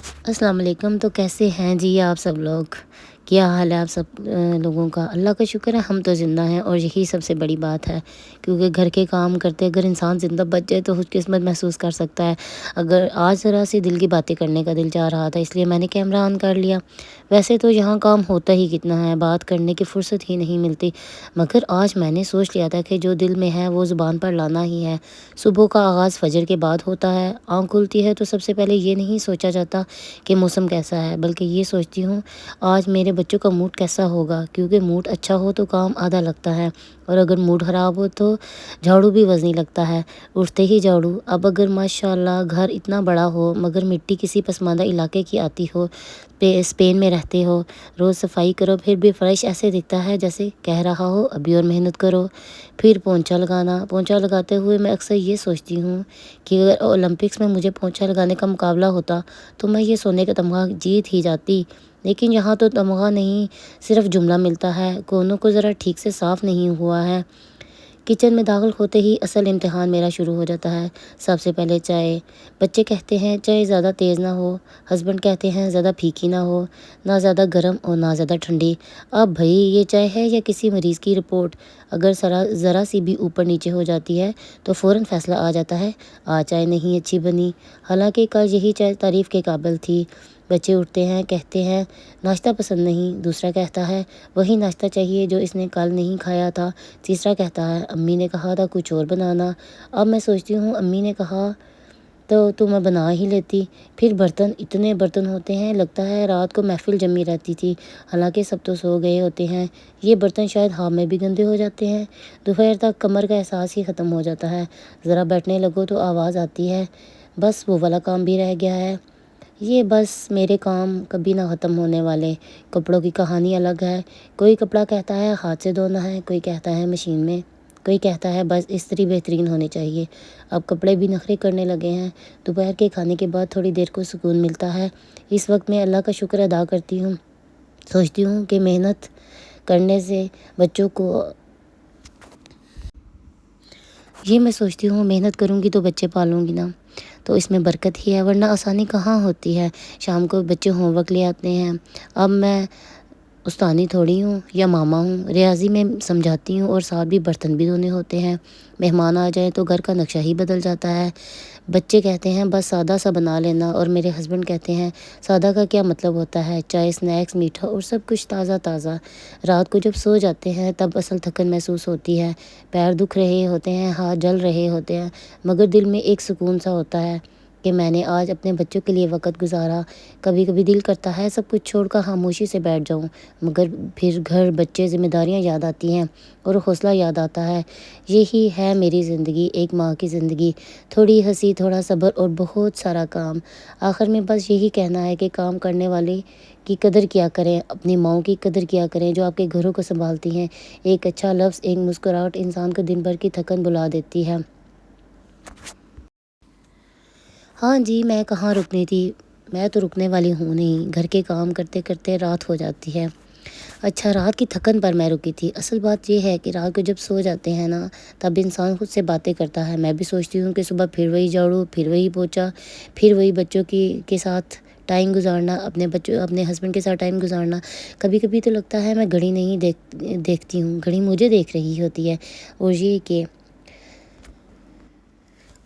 السلام علیکم۔ تو کیسے ہیں جی آپ سب لوگ؟ کیا حال ہے آپ سب لوگوں کا؟ اللہ کا شکر ہے ہم تو زندہ ہیں، اور یہی سب سے بڑی بات ہے، کیونکہ گھر کے کام کرتے اگر انسان زندہ بچ جائے تو خوش قسمت محسوس کر سکتا ہے۔ اگر آج ذرا سی دل کی باتیں کرنے کا دل چاہ رہا تھا، اس لیے میں نے کیمرہ آن کر لیا۔ ویسے تو یہاں کام ہوتا ہی کتنا ہے، بات کرنے کی فرصت ہی نہیں ملتی، مگر آج میں نے سوچ لیا تھا کہ جو دل میں ہے وہ زبان پر لانا ہی ہے۔ صبح کا آغاز فجر کے بعد ہوتا ہے، آنکھ کھلتی ہے تو سب سے پہلے یہ نہیں سوچا جاتا کہ موسم کیسا ہے، بلکہ یہ سوچتی ہوں آج میرے بچوں کا موڈ کیسا ہوگا، کیونکہ موڈ اچھا ہو تو کام آدھا لگتا ہے، اور اگر موڈ خراب ہو تو جھاڑو بھی وزنی لگتا ہے۔ اٹھتے ہی جھاڑو، اب اگر ماشاءاللہ گھر اتنا بڑا ہو مگر مٹی کسی پسماندہ علاقے کی آتی ہو، اسپین میں رہتے ہو، روز صفائی کرو پھر بھی فرش ایسے دکھتا ہے جیسے کہہ رہا ہو ابھی اور محنت کرو۔ پھر پونچھا لگانا، پونچھا لگاتے ہوئے میں اکثر یہ سوچتی ہوں کہ اگر اولمپکس میں مجھے پونچھا لگانے کا مقابلہ ہوتا تو میں یہ سونے کا تمغہ جیت ہی جاتی، لیکن یہاں تو تمغہ نہیں، صرف جملہ ملتا ہے، کونوں کو ذرا ٹھیک سے صاف نہیں ہوا ہے۔ کچن میں داخل ہوتے ہی اصل امتحان میرا شروع ہو جاتا ہے۔ سب سے پہلے چائے، بچے کہتے ہیں چائے زیادہ تیز نہ ہو، ہسبینڈ کہتے ہیں زیادہ پھیکی نہ ہو، نہ زیادہ گرم اور نہ زیادہ ٹھنڈی۔ اب بھائی یہ چائے ہے یا کسی مریض کی رپورٹ؟ اگر ذرا سی بھی اوپر نیچے ہو جاتی ہے تو فوراً فیصلہ آ جاتا ہے آج چائے نہیں اچھی بنی، حالانکہ کل یہی چائے تعریف کے قابل تھی۔ بچے اٹھتے ہیں، کہتے ہیں ناشتہ پسند نہیں، دوسرا کہتا ہے وہی ناشتہ چاہیے جو اس نے کل نہیں کھایا تھا، تیسرا کہتا ہے امی نے کہا تھا کچھ اور بنانا۔ اب میں سوچتی ہوں امی نے کہا تو میں بنا ہی لیتی۔ پھر برتن، اتنے برتن ہوتے ہیں لگتا ہے رات کو محفل جمی رہتی تھی، حالانکہ سب تو سو گئے ہوتے ہیں۔ یہ برتن شاید ہاتھ میں بھی گندے ہو جاتے ہیں، دوپہر تک کمر کا احساس ہی ختم ہو جاتا ہے، ذرا بیٹھنے لگو تو آواز آتی ہے بس وہ والا کام بھی رہ گیا ہے۔ یہ بس میرے کام کبھی نہ ختم ہونے والے۔ کپڑوں کی کہانی الگ ہے، کوئی کپڑا کہتا ہے ہاتھ سے دھونا ہے، کوئی کہتا ہے مشین میں، کوئی کہتا ہے بس استری بہترین ہونی چاہیے۔ اب کپڑے بھی نخرے کرنے لگے ہیں۔ دوپہر کے کھانے کے بعد تھوڑی دیر کو سکون ملتا ہے، اس وقت میں اللہ کا شکر ادا کرتی ہوں، سوچتی ہوں کہ محنت کرنے سے بچوں کو میں سوچتی ہوں محنت کروں گی تو بچے پالوں گی نا، تو اس میں برکت ہی ہے، ورنہ آسانی کہاں ہوتی ہے۔ شام کو بچے ہوم ورک لے آتے ہیں، اب میں استانی تھوڑی ہوں یا ماما ہوں، ریاضی میں سمجھاتی ہوں اور ساتھ بھی برتن بھی دھونے ہوتے ہیں۔ مہمان آ جائیں تو گھر کا نقشہ ہی بدل جاتا ہے۔ بچے کہتے ہیں بس سادہ سا بنا لینا، اور میرے ہسبینڈ کہتے ہیں سادہ کا کیا مطلب ہوتا ہے، چائے، اسنیکس، میٹھا اور سب کچھ تازہ تازہ۔ رات کو جب سو جاتے ہیں تب اصل تھکن محسوس ہوتی ہے، پیر دکھ رہے ہوتے ہیں، ہاتھ جل رہے ہوتے ہیں، مگر دل میں ایک سکون سا ہوتا ہے کہ میں نے آج اپنے بچوں کے لیے وقت گزارا۔ کبھی کبھی دل کرتا ہے سب کچھ چھوڑ کر خاموشی سے بیٹھ جاؤں، مگر پھر گھر، بچے، ذمہ داریاں یاد آتی ہیں اور حوصلہ یاد آتا ہے۔ یہی ہے میری زندگی، ایک ماں کی زندگی، تھوڑی ہنسی، تھوڑا صبر اور بہت سارا کام۔ آخر میں بس یہی کہنا ہے کہ کام کرنے والے کی قدر کیا کریں، اپنی ماؤں کی قدر کیا کریں جو آپ کے گھروں کو سنبھالتی ہیں۔ ایک اچھا لفظ، ایک مسکراہٹ انسان کو دن بھر کی تھکن بھلا دیتی ہے۔ ہاں جی، میں کہاں رکنی تھی، میں تو رکنے والی ہوں نہیں، گھر کے کام کرتے کرتے رات ہو جاتی ہے۔ اچھا، رات کی تھکن پر میں رکی تھی۔ اصل بات یہ ہے کہ رات کو جب سو جاتے ہیں نا تب انسان خود سے باتیں کرتا ہے۔ میں بھی سوچتی ہوں کہ صبح پھر وہی جھاڑو، پھر وہی پوچھا، پھر وہی بچوں کے ساتھ ٹائم گزارنا، اپنے ہسبینڈ کے ساتھ ٹائم گزارنا۔ کبھی کبھی تو لگتا ہے میں گھڑی نہیں دیکھتی ہوں، گھڑی مجھے دیکھ رہی ہوتی ہے۔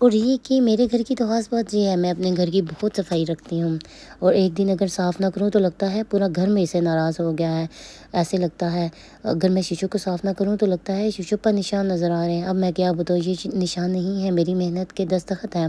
اور یہ کہ میرے گھر کی تو خاص بات یہ ہے، میں اپنے گھر کی بہت صفائی رکھتی ہوں، اور ایک دن اگر صاف نہ کروں تو لگتا ہے پورا گھر میرے سے ناراض ہو گیا ہے، ایسے لگتا ہے۔ اگر میں شیشوں کو صاف نہ کروں تو لگتا ہے شیشوں پر نشان نظر آ رہے ہیں۔ اب میں کیا بتاؤں، یہ نشان نہیں ہے، میری محنت کے دستخط ہیں۔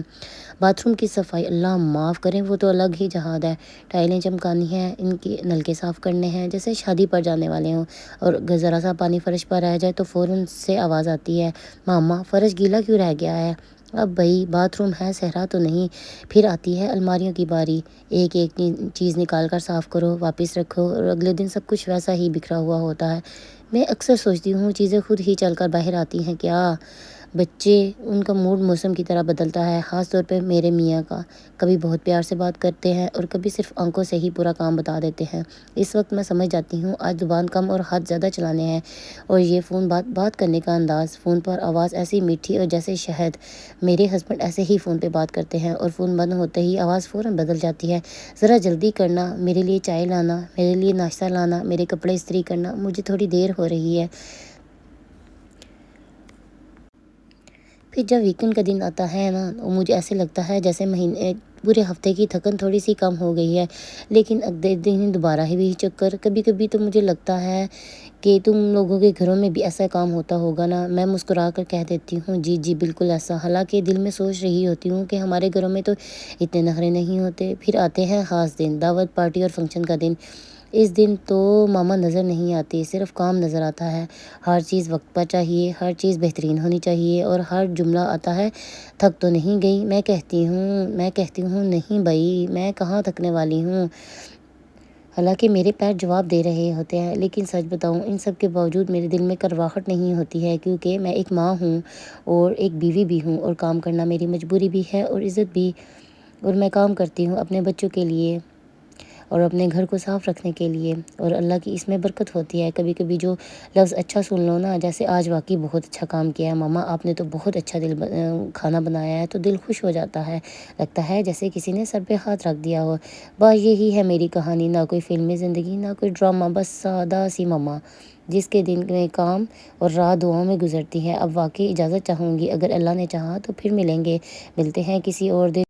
باتھ روم کی صفائی، اللہ معاف کریں، وہ تو الگ ہی جہاد ہے۔ ٹائلیں چمکانی ہیں، ان کی نلکے صاف کرنے ہیں جیسے شادی پر جانے والے ہوں، اور اگر ذرا سا پانی فرش پر رہ جائے تو فوراً سے آواز آتی ہے ماما فرش گیلا کیوں رہ گیا ہے۔ اب بھائی باتھ روم ہے، صحرا تو نہیں۔ پھر آتی ہے الماریوں کی باری، ایک ایک چیز نکال کر صاف کرو، واپس رکھو، اور اگلے دن سب کچھ ویسا ہی بکھرا ہوا ہوتا ہے۔ میں اکثر سوچتی ہوں چیزیں خود ہی چل کر باہر آتی ہیں کیا؟ بچے ان کا موڈ موسم کی طرح بدلتا ہے، خاص طور پہ میرے میاں کا۔ کبھی بہت پیار سے بات کرتے ہیں اور کبھی صرف آنکھوں سے ہی پورا کام بتا دیتے ہیں۔ اس وقت میں سمجھ جاتی ہوں آج زبان کم اور ہاتھ زیادہ چلانے ہیں۔ اور یہ فون بات کرنے کا انداز، فون پر آواز ایسی میٹھی اور جیسے شہد۔ میرے ہسبینڈ ایسے ہی فون پہ بات کرتے ہیں اور فون بند ہوتے ہی آواز فوراً بدل جاتی ہے۔ ذرا جلدی کرنا، میرے لیے چائے لانا، میرے لیے ناشتہ لانا، میرے کپڑے استری کرنا، مجھے تھوڑی دیر ہو رہی ہے۔ پھر جب ویکنڈ کا دن آتا ہے نا، مجھے ایسے لگتا ہے جیسے پورے ہفتے کی تھکن تھوڑی سی کم ہو گئی ہے، لیکن اگلے دن دوبارہ ہی وہی چکر۔ کبھی کبھی تو مجھے لگتا ہے کہ تم لوگوں کے گھروں میں بھی ایسا کام ہوتا ہوگا نا۔ میں مسکرا کر کہہ دیتی ہوں جی جی بالکل ایسا، حالانکہ دل میں سوچ رہی ہوتی ہوں کہ ہمارے گھروں میں تو اتنے نخرے نہیں ہوتے۔ پھر آتے ہیں خاص دن، دعوت پارٹی اور فنکشن کا دن۔ اس دن تو ماما نظر نہیں آتی، صرف کام نظر آتا ہے۔ ہر چیز وقت پر چاہیے، ہر چیز بہترین ہونی چاہیے، اور ہر جملہ آتا ہے تھک تو نہیں گئی؟ میں کہتی ہوں نہیں بھائی، میں کہاں تھکنے والی ہوں۔ حالانکہ میرے پیر جواب دے رہے ہوتے ہیں، لیکن سچ بتاؤں ان سب کے باوجود میرے دل میں کرواہٹ نہیں ہوتی ہے، کیونکہ میں ایک ماں ہوں اور ایک بیوی بھی ہوں، اور کام کرنا میری مجبوری بھی ہے اور عزت بھی۔ اور میں کام کرتی ہوں اپنے بچوں کے لیے اور اپنے گھر کو صاف رکھنے کے لیے، اور اللہ کی اس میں برکت ہوتی ہے۔ کبھی کبھی جو لفظ اچھا سن لو نا، جیسے آج واقعی بہت اچھا کام کیا ہے ماما آپ نے، تو بہت اچھا کھانا بنایا ہے، تو دل خوش ہو جاتا ہے، لگتا ہے جیسے کسی نے سر پہ ہاتھ رکھ دیا ہو۔ بس یہی ہے میری کہانی، نہ کوئی فلمی زندگی، نہ کوئی ڈرامہ، بس سادہ سی ماما جس کے دن میں کام اور رات دعاؤں میں گزرتی ہے۔ اب واقعی اجازت چاہوں گی، اگر اللہ نے چاہا تو پھر ملتے ہیں کسی اور دن۔